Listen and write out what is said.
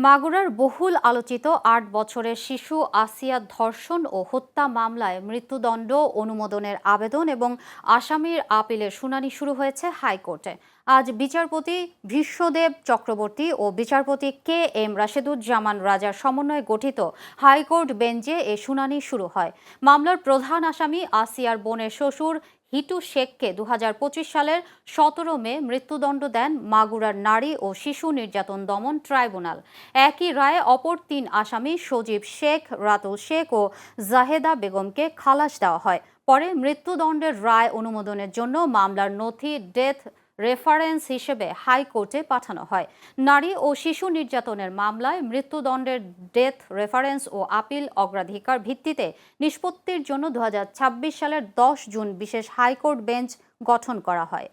মাগুরার বহুল আলোচিত ৮ বছরের শিশু আসিয়া ধর্ষণ ও হত্যা মামলায় মৃত্যুদণ্ড অনুমোদনের আবেদন এবং আসামির আপিলের শুনানি শুরু হয়েছে হাইকোর্টে। আজ বিচারপতি ভীষ্মদেব চক্রবর্তী ও বিচারপতি কে এম রাশেদুজ্জামান রাজার সমন্বয়ে গঠিত হাইকোর্ট বেঞ্চে এ শুনানি শুরু হয়। মামলার প্রধান আসামি আসিয়ার বোনের শ্বশুর হিটু শেখকে ২০২৫ সালের ১৭ মে মৃত্যুদণ্ড দেন মাগুরার নারী ও শিশু নির্যাতন দমন ট্রাইব্যুনাল। একই রায়ে অপর ৩ আসামি সজীব শেখ, রাতুল শেখ ও জাহেদা বেগমকে খালাস দেওয়া হয়। পরে মৃত্যুদণ্ডের রায় অনুমোদনের জন্য মামলার নথি ডেথ রেফারেন্স হিসেবে হাইকোর্টে পাঠানো হয়। নারী ও শিশু নির্যাতনের মামলায় মৃত্যুদণ্ডের ডেথ রেফারেন্স ও আপিল অগ্রাধিকার ভিত্তিতে নিষ্পত্তির জন্য ২০২৬ সালের ১০ জুন বিশেষ হাইকোর্ট বেঞ্চ গঠন করা হয়।